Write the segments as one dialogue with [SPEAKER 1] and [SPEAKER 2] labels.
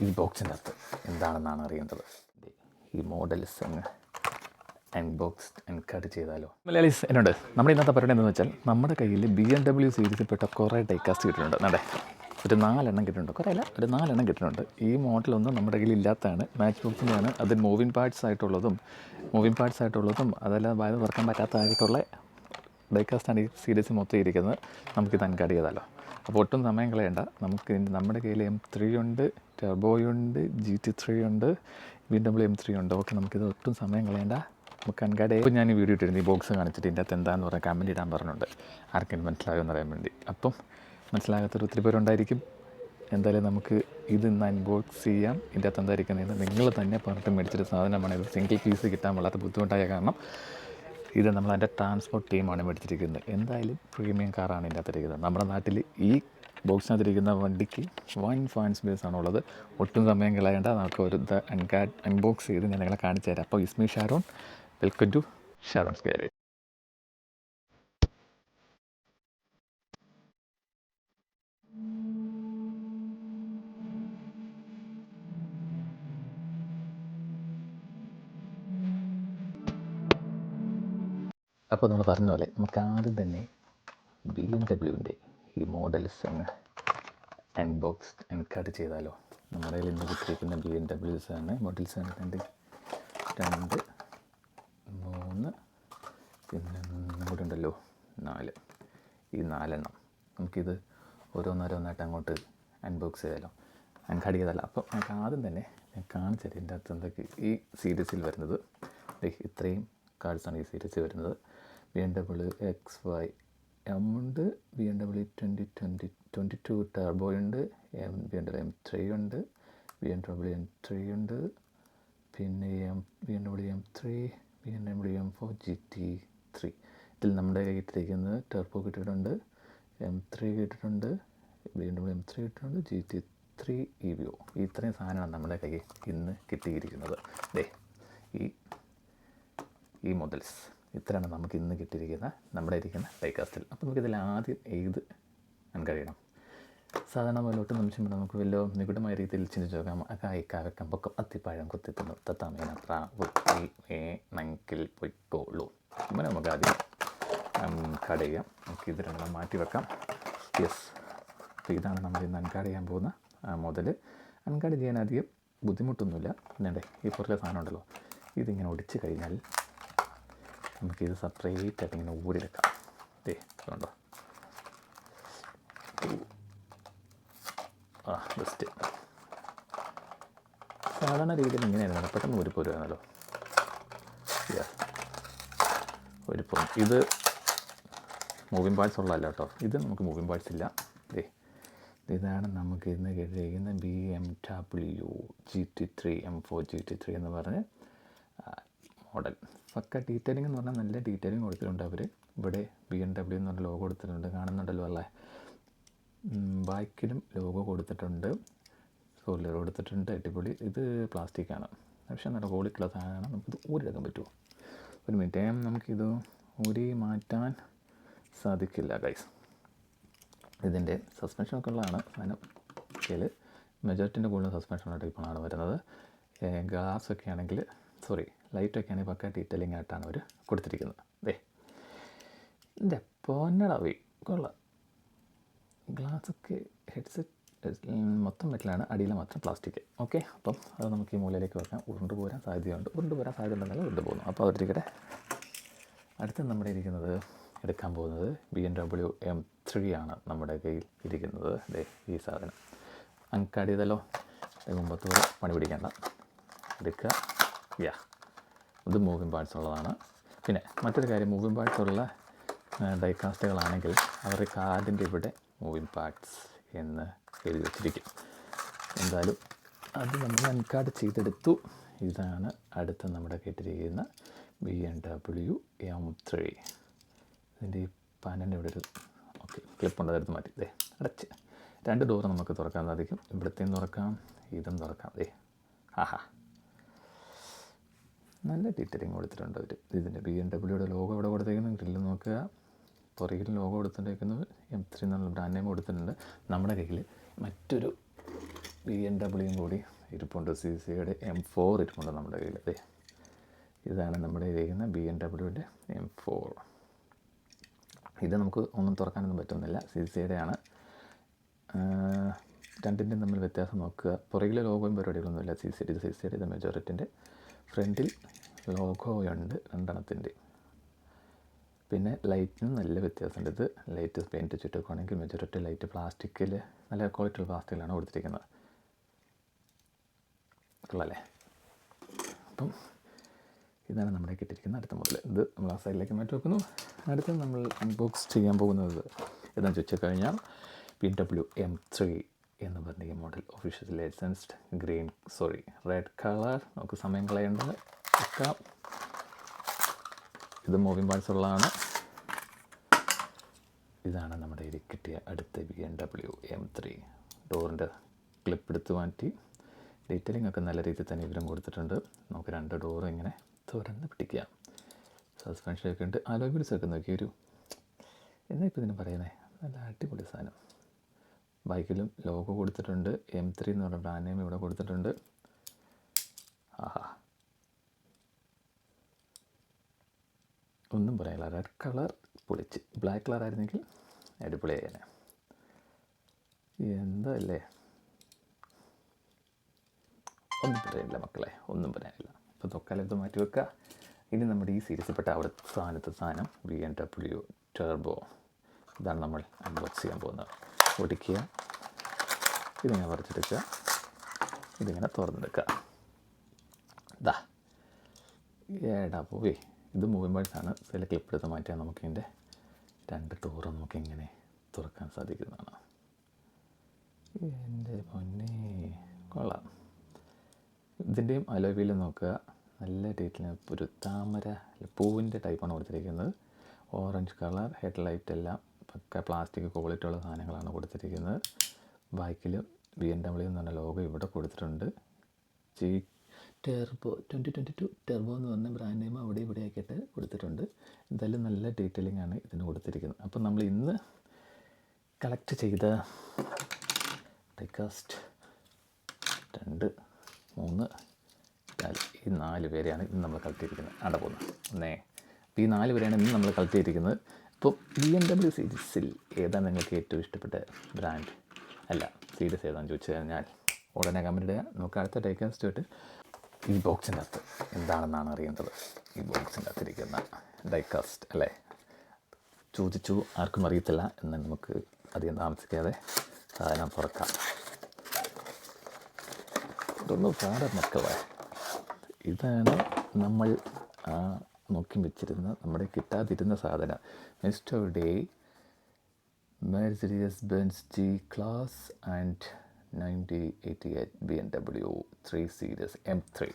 [SPEAKER 1] ഈ ബോക്സിൻ്റെ അകത്ത് എന്താണെന്നാണ് അറിയേണ്ടത്. ഈ മോഡൽസ് അങ്ങ് അൺബോക്സ്ഡ് അൺകട്ട് ചെയ്താലോ. മലയാളീസ് എന്നോട് നമ്മുടെ ഇന്നത്തെ പരിപാടി എന്താണെന്ന് വെച്ചാൽ നമ്മുടെ കയ്യിൽ BMW സീരീസിൽപ്പെട്ട കുറേ ഡൈകാസ്റ്റ് കിട്ടുന്നുണ്ട്. നടേ ഒരു 4 എണ്ണം കിട്ടുന്നുണ്ട്. കുറേ അല്ല, ഒരു 4 എണ്ണം കിട്ടുന്നുണ്ട്. ഈ മോഡലൊന്നും നമ്മുടെ കയ്യിൽ ഇല്ലാത്തതാണ്. മാച്ച് ബോക്സിൻ്റെയാണ്. അത് മൂവിങ് പാർട്സ് ആയിട്ടുള്ളതും അതെല്ലാം വയറ് തുറക്കാൻ പറ്റാത്തതായിട്ടുള്ള ഡൈകാസ്റ്റാണ് ഈ സീരീസ് മൊത്തം ഇരിക്കുന്നത്. നമുക്കിത് അൺകട്ട് ചെയ്താലോ. അപ്പോൾ ഒട്ടും സമയം കളയണ്ട. നമുക്ക് നമ്മുടെ കയ്യിൽ M3 ഉണ്ട്, ടർബോയുണ്ട്, GT3 ഉണ്ട്, BMW M3 ഉണ്ട്. ഓക്കെ, നമുക്കിത് ഒട്ടും സമയം കളയണ്ട, നമുക്ക് അൺകട്ട് ചെയ്യാം. ഇപ്പോൾ ഞാൻ ഈ വീഡിയോ ഇട്ടിരുന്നു, ഈ ബോക്സ് കാണിച്ചിട്ട് ഇതിൻ്റെ അകത്ത് എന്താണെന്ന് പറഞ്ഞാൽ കമൻറ്റ് ഇടാൻ പറഞ്ഞിട്ടുണ്ട്, ആർക്കെങ്കിലും മനസ്സിലാകുമെന്ന് അറിയാൻ വേണ്ടി. അപ്പം മനസ്സിലാകാത്തൊരു ഒത്തിരി പേരുണ്ടായിരിക്കും. എന്തായാലും നമുക്ക് ഇത് ഇന്ന് അൺബോക്സ് ചെയ്യാം. ഇതിൻ്റെ അകത്ത് എന്തായിരിക്കുന്നതെന്ന് നിങ്ങൾ തന്നെ പറഞ്ഞിട്ട് മേടിച്ചൊരു സാധനമാണ്. ഇത് സിംഗിൾ പീസ് കിട്ടാൻ വളരെ ബുദ്ധിമുട്ടായ കാരണം ഇത് നമ്മളതിൻ്റെ ട്രാൻസ്പോർട്ട് ടീമാണ് മേടിച്ചിരിക്കുന്നത്. എന്തായാലും പ്രീമിയം കാറാണ് ഇതിൻ്റെ അകത്തിരിക്കുന്നത്. നമ്മുടെ നാട്ടിൽ ഈ ബോക്സിനകത്തിരിക്കുന്ന വണ്ടിക്ക് 1 ഫാൻ സ്പേസ് ആണുള്ളത്. ഒട്ടും സമയം കളയേണ്ട, നമുക്ക് ഒരു അൺബോക്സ് ചെയ്ത് ഞാൻ നിങ്ങളെ കാണിച്ചു തരാം. അപ്പോൾ ഇസ്മി ഷാരോൺ, വെൽക്കം ടു ഷാരോൺസ് ഗാരേജ്. അപ്പോൾ നമ്മൾ പറഞ്ഞ പോലെ നമുക്ക് ആദ്യം തന്നെ BMW ഈ മോഡൽസ് അങ്ങ് അൺബോക്സ്ഡ് അൺകട്ട് ചെയ്താലോ. നമ്മുടെ കയ്യിൽ ഇന്ന് കിട്ടിയിരിക്കുന്ന BMWs ആണ്. മോഡൽസ് ആണ് 2, 3, പിന്നെ കൂടെ ഉണ്ടല്ലോ 4. ഈ 4 എണ്ണം നമുക്കിത് ഓരോന്നോരോന്നായിട്ട് അങ്ങോട്ട് അൺബോക്സ് ചെയ്താലോ, അൺകട്ട് ചെയ്താലോ. അപ്പോൾ നമുക്ക് ആദ്യം തന്നെ ഞാൻ കാണിച്ചത് ഇതിൻ്റെ അകത്ത് എന്തൊക്കെ ഈ സീരീസിൽ വരുന്നത്. ഇത്രയും കാർഡ്സാണ് ഈ സീരീസിൽ വരുന്നത്. BMW XY ഉണ്ട്, BMW 2022 ടർബോ ഉണ്ട്, BMW M3 ഉണ്ട്, BMW M3 ഉണ്ട്, പിന്നെ BMW M3, BMW M4 GT3. ഇതിൽ നമ്മുടെ കിട്ടിയിരിക്കുന്നത് ടർബോ കിട്ടിയിട്ടുണ്ട്, M3 കിട്ടിയിട്ടുണ്ട്, BMW M3 കിട്ടിയിട്ടുണ്ട്, GT3 EVO. ഇത്രയും സാധനമാണ് നമ്മുടെ കയ്യിൽ ഇന്ന് കിട്ടിയിരിക്കുന്നത്. ഈ മോഡൽസ് ഇത്രയാണ് നമുക്ക് ഇന്ന് കിട്ടിയിരിക്കുന്ന നമ്മുടെ ഇരിക്കുന്ന ഡൈകാസ്റ്റിൽ. അപ്പോൾ നമുക്കിതിൽ ആദ്യം ഏത് അൺകട്ട് ചെയ്യണം? സാധാരണ പോലെ ഒട്ടും നിമിഷം നമുക്ക് വല്ല നിഗൂഢമായ രീതിയിൽ ചിന്തിച്ച് നോക്കാം. കായ്ക്കാവക്കം പൊക്കം അത്തിപ്പഴം കുത്തിത്തുന്നു തത്താമീന നങ്കിൽ പൊയ്ക്കോളൂ. ഇങ്ങനെ നമുക്ക് ആദ്യം അൺകട്ട് ചെയ്യാം. നമുക്ക് ഇത് രണ്ടെണ്ണം മാറ്റി വെക്കാം. യെസ്, അപ്പോൾ ഇതാണ് നമ്മൾ ഇന്ന് അൺകട്ട് ചെയ്യാൻ പോകുന്ന മുതൽ. അൺകട്ട് ചെയ്യാൻ അധികം ബുദ്ധിമുട്ടൊന്നുമില്ല. പിന്നെ ഈ പുറത്തെ സാധനം ഉണ്ടല്ലോ, ഇതിങ്ങനെ ഒടിച്ച് കഴിഞ്ഞാൽ നമുക്കിത് സെപ്പറേറ്റ് ആയിട്ട് ഇങ്ങനെ ഊരിയെടുക്കാം. അതുകൊണ്ടോ ബെസ്റ്റ്. സാധാരണ രീതിയിൽ ഇങ്ങനെയായിരുന്നു, പെട്ടെന്ന് ഊരിപ്പോരുവാണല്ലോ. ഊരിപ്പോരും. ഇത് മൂവിങ് പാർട്സ് ഉള്ളതല്ല കേട്ടോ, ഇത് നമുക്ക് മൂവിങ് പാർട്സ് ഇല്ല. ഇതാണ് നമുക്ക് ഇന്ന് കിട്ടിയിരിക്കുന്ന BMW GT3 M4 GT3 എന്ന് പറഞ്ഞ് മോഡൽ. പക്ക ഡീറ്റെയിലിംഗ് എന്ന് പറഞ്ഞാൽ നല്ല ഡീറ്റെയിലിംഗ് കൊടുത്തിട്ടുണ്ട് അവർ. ഇവിടെ BMW എന്ന് പറഞ്ഞ ലോഗോ കൊടുത്തിട്ടുണ്ട്, കാണുന്നുണ്ടല്ലോ അല്ലേ. ബാക്കിലും ലോഗോ കൊടുത്തിട്ടുണ്ട്, സ്പോയിലർ കൊടുത്തിട്ടുണ്ട്. അടിപൊളി. ഇത് പ്ലാസ്റ്റിക്കാണ്, പക്ഷേ നല്ല ക്വാളിറ്റിയുള്ള സാധനമാണ്. നമുക്കിത് ഊരിയെടുക്കാൻ പറ്റുമോ? ഒരു മിനിറ്റ്, നമുക്കിത് ഊരി മാറ്റാൻ സാധിക്കില്ല ഗൈസ്. ഇതിൻ്റെ സസ്പെൻഷനൊക്കെ ഉള്ളതാണ് സാധനം. മെജോറിറ്റിൻ്റെ കൂടുതൽ സസ്പെൻഷനുള്ള ടൈപ്പാണ് വരുന്നത്. ഗ്ലാസ്സൊക്കെ ആണെങ്കിൽ ലൈറ്റൊക്കെ ആണെങ്കിൽ പക്ക ഡീറ്റെയിലിംഗ് ആയിട്ടാണ് അവർ കൊടുത്തിരിക്കുന്നത്. എൻ്റെ പൊന്നടവി കൊള്ളാം. ഗ്ലാസ്സൊക്കെ ഹെഡ്സെറ്റ് മൊത്തം മെറ്റലാണ്, അടിയിൽ മാത്രം പ്ലാസ്റ്റിക്. ഓക്കെ, അപ്പം അത് നമുക്ക് ഈ മൂലയിലേക്ക് വെക്കാം. ഉരുണ്ടുപോരാൻ സാധ്യതയുണ്ട് ഉണ്ടെന്നല്ല ഉരുണ്ടുപോകുന്നു. അപ്പോൾ അതിരിക്കട്ടെ. അടുത്ത നമ്മുടെ ഇരിക്കുന്നത് എടുക്കാൻ പോകുന്നത് BMW M3 ആണ് നമ്മുടെ കയ്യിൽ ഇരിക്കുന്നത്. ഈ സാധനം അൺകട്ട് ചെയ്തല്ലോ. മുമ്പത്തോടെ പണി പിടിക്കേണ്ട, എടുക്കുക. ഇത് മൂവിങ് പാർട്സ് ഉള്ളതാണ്. പിന്നെ മറ്റൊരു കാര്യം, മൂവിങ് പാർട്സ് ഉള്ള ഡൈകാസ്റ്റുകളാണെങ്കിൽ അവരുടെ കാർഡിൻ്റെ ഇവിടെ മൂവിങ് പാർട്സ് എന്ന് എഴുതി വച്ചിരിക്കും. എന്തായാലും അത് നമ്മൾ അൺകട്ട് ചെയ്തെടുത്തു. ഇതാണ് അടുത്ത നമ്മുടെ കേട്ടിരിക്കുന്ന BMW M3. ഇതിൻ്റെ ഈ പാനലിൻ്റെ ഇവിടെ ഒരു ക്ലിപ്പുണ്ട്, അതെടുത്ത് മാറ്റി അടച്ച് 2 ഡോറ് നമുക്ക് തുറക്കാൻ സാധിക്കും. ഇവിടത്തേയും തുറക്കാം, ഇതും തുറക്കാം. നല്ല ഡീറ്റെയിലിംഗ് കൊടുത്തിട്ടുണ്ട് അവർ. ഇതിൻ്റെ BMW ലോഗോ ഇവിടെ കൊടുത്തേക്കുന്നത് ഗ്രില്ല് നോക്കുക. പുറകിൽ ലോഗോ കൊടുത്തിട്ടേക്കുന്നത് M3 എന്നുള്ള ബ്രാൻഡ് നെയിം കൊടുത്തിട്ടുണ്ട്. നമ്മുടെ കയ്യിൽ മറ്റൊരു BMW കൂടി ഇരിപ്പുണ്ട്. CCയുടെ M4 ഇരിപ്പുണ്ട് നമ്മുടെ കയ്യിൽ. അതെ, ഇതാണ് നമ്മുടെ ഇരിക്കുന്ന BMWൻ്റെ M4. ഇത് നമുക്ക് ഒന്നും തുറക്കാനൊന്നും പറ്റുന്നില്ല. CCയുടെ ആണ്. രണ്ടിൻ്റെയും തമ്മിൽ വ്യത്യാസം നോക്കുക. പുറകിലെ ലോഗോയും പരിപാടികളൊന്നുമില്ല. CCയുടെ ഇത് മെജോറിറ്റിൻ്റെ. ഫ്രണ്ടിൽ ലോഗോയുണ്ട് രണ്ടെണ്ണത്തിൻ്റെ. പിന്നെ ലൈറ്റിനും നല്ല വ്യത്യാസമുണ്ട്. ഇത് ലൈറ്റ് പെയിൻറ്റ് ചുറ്റൊക്കെയാണെങ്കിൽ മെജോറിറ്റി ലൈറ്റ് പ്ലാസ്റ്റിക്കിൽ നല്ല ക്വാളിറ്റിയുള്ള പ്ലാസ്റ്റിക്കിലാണ് കൊടുത്തിരിക്കുന്നത്. ഉള്ളല്ലേ? അപ്പം ഇതാണ് നമ്മുടെ കിട്ടിയിരിക്കുന്നത്. അടുത്ത മുതൽ ഇത് നമ്മൾ ആ സൈഡിലേക്ക് മാറ്റി വെക്കുന്നു. അടുത്ത് നമ്മൾ അൺബോക്സ് ചെയ്യാൻ പോകുന്നത് എന്താണെന്ന് ചോദിച്ചു കഴിഞ്ഞാൽ BMW M3 എന്ന് പറഞ്ഞ ഈ model official licensed red colour. നമുക്ക് സമയം കളയേണ്ടത് വെക്കാം. ഇത് മൂവിങ് പാർട്സ് ഉള്ളതാണ്. ഇതാണ് നമ്മുടെ ഇതിൽ കിട്ടിയ അടുത്ത BMW M3. ഡോറിൻ്റെ ക്ലിപ്പ് എടുത്ത് മാറ്റി. ഡീറ്റെയിലിംഗ് ഒക്കെ നല്ല രീതിയിൽ തന്നെ ഇവരും കൊടുത്തിട്ടുണ്ട്. നമുക്ക് 2 ഡോറും ഇങ്ങനെ തുറന്ന് പിടിക്കാം. സസ്പെൻഷനൊക്കെ ഉണ്ട്. അലോയ് വീൽസ് ഒക്കെ നോക്കി എന്നാ ഇപ്പോൾ ഇതിന് പറയുന്നത്, നല്ല അടിപൊളി സാധനം. ബൈക്കിലും ലോഗോ കൊടുത്തിട്ടുണ്ട്. M3 എന്ന് പറഞ്ഞ ബ്രാൻഡ് നെയിം ഇവിടെ കൊടുത്തിട്ടുണ്ട്. ആഹാ, ഒന്നും പറയാനില്ല. റെഡ് കളർ പൊളിച്ച്. ബ്ലാക്ക് കളർ ആയിരുന്നെങ്കിൽ അടിപൊളിയായേനെ. എന്താ അല്ലേ, ഒന്നും പറയാനില്ല മക്കളെ, ഒന്നും പറയാനില്ല. അപ്പോൾ തൊക്കാലത്ത് മാറ്റി വെക്കുക. ഇനി നമ്മുടെ ഈ സീരീസിൽപ്പെട്ട അവിടുത്തെ സാധനം BMW ടർബോ. ഇതാണ് നമ്മൾ അൺബോക്സ് ചെയ്യാൻ പോകുന്നത്. ഒടിക്കുക, ഇതിങ്ങനെ പറിച്ചെടുക്കുക, ഇതിങ്ങനെ തുറന്നെടുക്കുക. ഇതാ ഏടാ പോയി. ഇത് മൂവിങ് പാർട്സാണ്. ചില ക്ലിപ്പ് എടുത്ത് മാറ്റിയാൽ നമുക്കിതിൻ്റെ 2 ഡോറും നമുക്കിങ്ങനെ തുറക്കാൻ സാധിക്കുന്നതാണ്. എൻ്റെ പൊന്നേ, കൊള്ളാം. ഇതിൻ്റെയും അലോയ് വീൽ നോക്കുക. നല്ല ഡീറ്റെയിൽ. ഒരു താമര പൂവിൻ്റെ ടൈപ്പാണ് കൊടുത്തിരിക്കുന്നത്. Orange colour. ഹെഡ് ലൈറ്റ് എല്ലാം പക്ക പ്ലാസ്റ്റിക് ക്വാളിറ്റി ഉള്ള സാധനങ്ങളാണ് കൊടുത്തിരിക്കുന്നത്. ബൈക്കിൽ BMW എന്ന് പറഞ്ഞ ലോഗോ ഇവിടെ കൊടുത്തിട്ടുണ്ട്. ടർബോ 2022 ടർബോ എന്ന് പറഞ്ഞ ബ്രാൻഡ് നെയിം അവിടെ ഇവിടെ ആക്കിയിട്ട് കൊടുത്തിട്ടുണ്ട്. എന്തായാലും നല്ല ഡീറ്റെയിലിംഗ് ആണ് ഇതിന് കൊടുത്തിരിക്കുന്നത്. അപ്പം നമ്മൾ ഇന്ന് കളക്ട് ചെയ്ത ഡൈകാസ്റ്റ് 2, 3, 4 ഈ 4 പേരെയാണ് ഇന്ന് നമ്മൾ കളക്ട് ചെയ്തിരിക്കുന്നത്. അവിടെ പോകുന്നത് ഈ 4 പേരെയാണ് ഇന്ന് നമ്മൾ കളക്ട് ചെയ്തിരിക്കുന്നത്. ഇപ്പോൾ BMW സീരീസിൽ ഏതാണ് നിങ്ങൾക്ക് ഏറ്റവും ഇഷ്ടപ്പെട്ട ബ്രാൻഡ് സീരീസ് ഏതാണെന്ന് ചോദിച്ചു കഴിഞ്ഞാൽ ഉടനെ കമൻറ്റ് ഇടുക. നമുക്ക് അടുത്ത ഡൈകാസ്റ്റ് തൊട്ട് ഈ ബോക്സിൻ്റെ അകത്ത് എന്താണെന്നാണ് അറിയേണ്ടത്. ഈ ബോക്സിൻ്റെ അകത്തിരിക്കുന്ന ഡൈകാസ്റ്റ് അല്ലേ, ചോദിച്ചു ആർക്കും അറിയത്തില്ല എന്ന് നമുക്ക് അധികം താമസിക്കാതെ സാധനം തുറക്കാം. ഇതൊന്നും പാടാ മക്കളെ. ഇതാണ് നമ്മൾ നോക്കി വെച്ചിരുന്ന നമ്മുടെ കിട്ടാതിരുന്ന സാധനം. Next Mercedes-Benz G-Class and 1988 BMW 3 Series M3.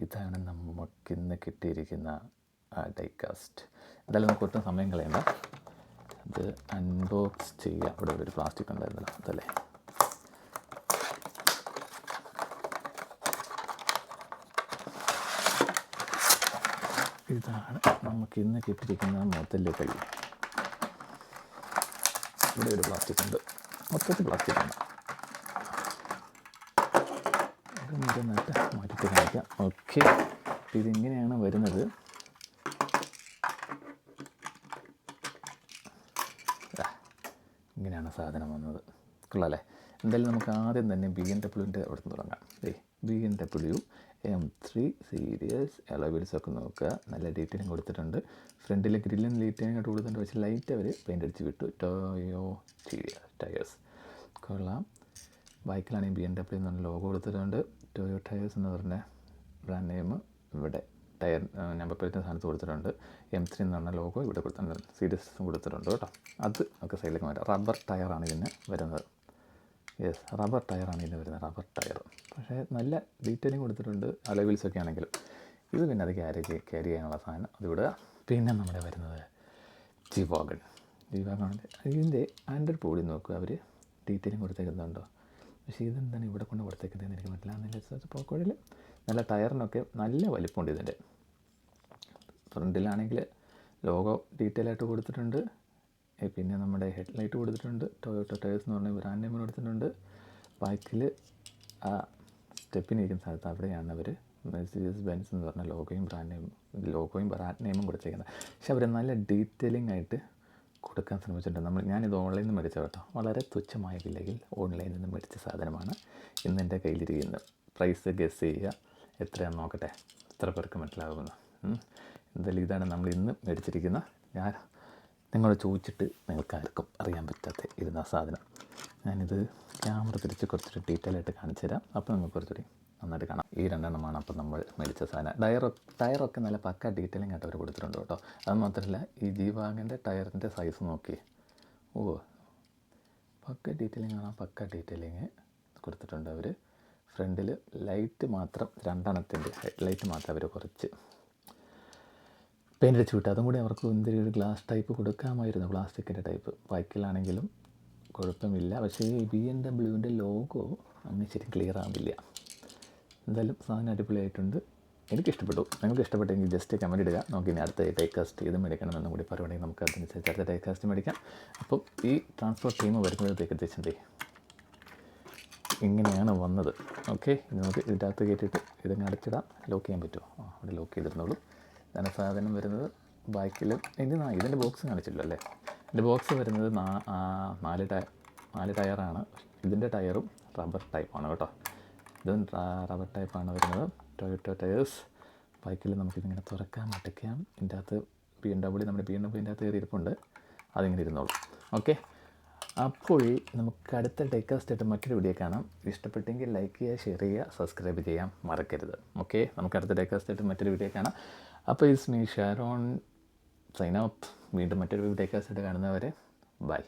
[SPEAKER 1] ഇതാണ് നമുക്കിന്ന് കിട്ടിയിരിക്കുന്ന ഡൈകാസ്റ്റ്. എന്തായാലും നമുക്ക് ഒട്ടും സമയം കളയണ്ട, ഇത് അൺബോക്സ് ചെയ്യാം. ഇവിടെ ഒരു പ്ലാസ്റ്റിക് ഉണ്ടായിരുന്നല്ലോ, അതല്ലേ. ഇതാണ് നമുക്കിന്ന് കിട്ടിയിരിക്കുന്ന മുതലുകൾ. ഇവിടെ ഒരു പ്ലാസ്റ്റിക് ഉണ്ട്, മൊത്തത്തിൽ പ്ലാസ്റ്റിക് ആണ്. നട്ട് മാറ്റിട്ട് കാണിക്കാം. ഓക്കെ, ഇതിങ്ങനെയാണ് വരുന്നത്. ഇങ്ങനെയാണ് സാധനം വന്നത്. കൊള്ളാമല്ലേ? എന്തായാലും നമുക്ക് ആദ്യം തന്നെ BMW അവിടെ നിന്ന് തുടങ്ങാം. BMW M3 series alloy wheels ഒക്കെ നോക്കുക. നല്ല ഡീറ്റെയിലിംഗ് കൊടുത്തിട്ടുണ്ട്. ഫ്രണ്ടിൽ ഗ്രില്ലും ഡീറ്റെയിലിംഗ് ആയിട്ട് കൊടുത്തിട്ടുണ്ട്. പക്ഷേ ലൈറ്റ് അവർ പെയിൻ്റ് അടിച്ച് വിട്ടു. ടോയോ ടയേഴ്സ് കൊള്ളാം. ബൈക്കിലാണെങ്കിൽ BMW എന്ന് പറഞ്ഞ ലോഗോ കൊടുത്തിട്ടുണ്ട്. ടോയോ ടയേഴ്സ് എന്ന് പറഞ്ഞ ബ്രാൻഡ് നെയിം ഇവിടെ ടയർ നമ്പർ പ്ലേറ്റിൻ്റെ സ്ഥാനത്ത് കൊടുത്തിട്ടുണ്ട്. M3 എന്ന് പറഞ്ഞ ലോഗോ ഇവിടെ കൊടുത്തിട്ടുണ്ട്. സീരീസും കൊടുത്തിട്ടുണ്ട് കേട്ടോ. അത് നമുക്ക് സൈഡിലേക്ക് മാറ്റാം. റബ്ബർ ടയറാണ് ഇതിന് വരുന്നത്. റബ്ബർ ടയറാണ് ഇതിന് വരുന്നത്. റബ്ബർ ടയർ പക്ഷേ നല്ല ഡീറ്റെയിലിംഗ് കൊടുത്തിട്ടുണ്ട്. അലോയ് വീൽസൊക്കെ ആണെങ്കിലും. ഇത് പിന്നെ അത് ക്യാരി ചെയ്യാനുള്ള സാധനം അത് വിടുക. പിന്നെ നമ്മുടെ വരുന്നത് G-Wagon ഇതിൻ്റെ ആൻഡ്രോയിഡ് ബോഡി നോക്കുക. അവർ ഡീറ്റെയിലിംഗ് കൊടുത്തേക്കുന്നുണ്ടോ? പക്ഷേ ഇതെന്താണ് ഇവിടെ കൊണ്ട് കൊടുത്തേക്കുന്നതെന്ന് എനിക്ക് മനസ്സിലാകുന്നില്ല. പോക്കോഴിൽ നല്ല ടയറിനൊക്കെ നല്ല വലിപ്പമുണ്ട് ഇതിൻ്റെ. ഫ്രണ്ടിലാണെങ്കിൽ ലോഗോ ഡീറ്റെയിൽ ആയിട്ട് കൊടുത്തിട്ടുണ്ട്. പിന്നെ നമ്മുടെ ഹെഡ് ലൈറ്റ് കൊടുത്തിട്ടുണ്ട്. ടൊയോട്ടോ ടയേഴ്സ് എന്ന് പറഞ്ഞ ബ്രാൻഡ് നെയിം കൊടുത്തിട്ടുണ്ട്. ബാക്കിൽ ആ സ്റ്റെപ്പിനിരിക്കുന്ന സ്ഥലത്ത് അവിടെയാണ് അവർ മെഴ്സിഡീസ് ബെൻസ് എന്ന് പറഞ്ഞ ലോഗോയും ബ്രാൻഡ് നെയിമും കൊടുത്തേക്കുന്നത്. പക്ഷെ അവർ നല്ല ഡീറ്റെയിലിംഗ് ആയിട്ട് കൊടുക്കാൻ ശ്രമിച്ചിട്ടുണ്ട്. ഞാനിത് ഓൺലൈനിൽ നിന്ന് മേടിച്ച കേട്ടോ, വളരെ തുച്ഛമായ വിലയിൽ ഓൺലൈനിൽ നിന്ന് മേടിച്ച സാധനമാണ് ഇന്ന് എൻ്റെ കയ്യിലിരിക്കുന്നത്. പ്രൈസ് ഗസ് ചെയ്യുക, എത്രയാണെന്ന് നോക്കട്ടെ, എത്ര പേർക്ക് മനസ്സിലാകുമെന്ന്. എന്തായാലും ഇതാണ് നമ്മൾ ഇന്ന് മേടിച്ചിരിക്കുന്ന, ഞാൻ നിങ്ങളോട് ചോദിച്ചിട്ട് നിങ്ങൾക്കാർക്കും അറിയാൻ പറ്റാത്ത ഇരുന്ന സാധനം. ഞാനിത് ക്യാമറ തിരിച്ച് കുറച്ചൊരു ഡീറ്റെയിൽ ആയിട്ട് കാണിച്ചു തരാം, അപ്പോൾ നിങ്ങൾക്ക് കുറച്ചുകൂടി നന്നായിട്ട് കാണാം. ഈ 2 എണ്ണമാണ് അപ്പോൾ നമ്മൾ മേടിച്ച സാധനം. ടയറൊക്കെ നല്ല പക്ക ഡീറ്റെയിലിംഗ് ആയിട്ട് അവർ കൊടുത്തിട്ടുണ്ട് കേട്ടോ. അത് മാത്രമല്ല ഈ G-Wagonൻ്റെ ടയറിൻ്റെ സൈസ് നോക്കി, പക്ക ഡീറ്റെയിലിംഗ് ആണ്, പക്ക ഡീറ്റെയിലിംഗ് കൊടുത്തിട്ടുണ്ട് അവർ. ഫ്രണ്ടിൽ ലൈറ്റ് മാത്രം 2 ഹെഡ് ലൈറ്റ് മാത്രം അവർ കുറച്ച് പെയിൻ്റ് അടിച്ച് വിട്ടു. അതും കൂടി അവർക്ക് എന്തൊരു ഒരു ഗ്ലാസ് ടൈപ്പ് കൊടുക്കാമായിരുന്നു, പ്ലാസ്റ്റിക്കിൻ്റെ ടൈപ്പ്. ബൈക്കിലാണെങ്കിലും കുഴപ്പമില്ല, പക്ഷേ ഈ BMW ലോഗോ അങ്ങനെ ശരിക്കും ക്ലിയർ ആവില്ല. എന്തായാലും സാധനം അടിപൊളിയായിട്ടുണ്ട്, എനിക്കിഷ്ടപ്പെട്ടു. നിങ്ങൾക്ക് ഇഷ്ടപ്പെട്ടെങ്കിൽ ജസ്റ്റ് കമൻറ്റ് ഇടുക. നമുക്ക് ഇനി അടുത്ത ഡൈകാസ്റ്റ് ഇത് മേടിക്കണമെന്നും കൂടി പറയുകയാണെങ്കിൽ നമുക്ക് അതനുസരിച്ച് അടുത്ത ഡൈകാസ്റ്റ് മേടിക്കാം. അപ്പം ഈ ട്രാൻസ്പോർട്ട് ടീം വരുമ്പോഴത്തേക്ക് ഉദ്ദേശിച്ചേ ഇങ്ങനെയാണ് വന്നത്. ഓക്കെ, ഇനി നമുക്ക് ഇതിൻ്റെ അകത്ത് കയറ്റിയിട്ട് ഇതങ്ങ് അടച്ചിടാം. ലോക്ക് ചെയ്യാൻ പറ്റുമോ? അവിടെ ലോക്ക് ചെയ്തിരുന്നുള്ളൂ. ഇതാണ് സാധനം വരുന്നത്. ബാക്കിൽ ഇതിൻ്റെ ബോക്സ് കാണിച്ചില്ലോ അല്ലേ? ഇതിൻ്റെ ബോക്സ് വരുന്നത് 4 ടയറാണ്. ഇതിൻ്റെ ടയറും റബ്ബർ ടൈപ്പാണ് കേട്ടോ. ഇതും റബ്ബർ ടൈപ്പാണ് വരുന്നത്, ടൊയോട്ടോ ടയേഴ്സ്. ബൈക്കിൽ നമുക്കിതിങ്ങനെ തുറക്കാൻ അടയ്ക്കാം. ഇതിൻ്റെ അകത്ത് നമ്മുടെ BMW അകത്ത് കയറിയിരിപ്പുണ്ട്, അതിങ്ങനെ ഇരുന്നോളൂ. ഓക്കെ, അപ്പോൾ നമുക്ക് അടുത്ത ഡൈകാസ്റ്റ് ആയിട്ട് മറ്റൊരു വീഡിയോ കാണാം. ഇഷ്ടപ്പെട്ടെങ്കിൽ ലൈക്ക് ചെയ്യുക, ഷെയർ ചെയ്യുക, സബ്സ്ക്രൈബ് ചെയ്യാൻ മറക്കരുത്. ഓക്കെ, നമുക്ക് അടുത്ത ഡൈകാസ്റ്റ് ആയിട്ട് മറ്റൊരു വീഡിയോ കാണാം. അപ്പോൾ it's me Sharon, sign out. വീണ്ടും മറ്റൊരു ഡൈകാസ്റ്റ് ആയിട്ട് കാണുന്നവരെ ബൈ.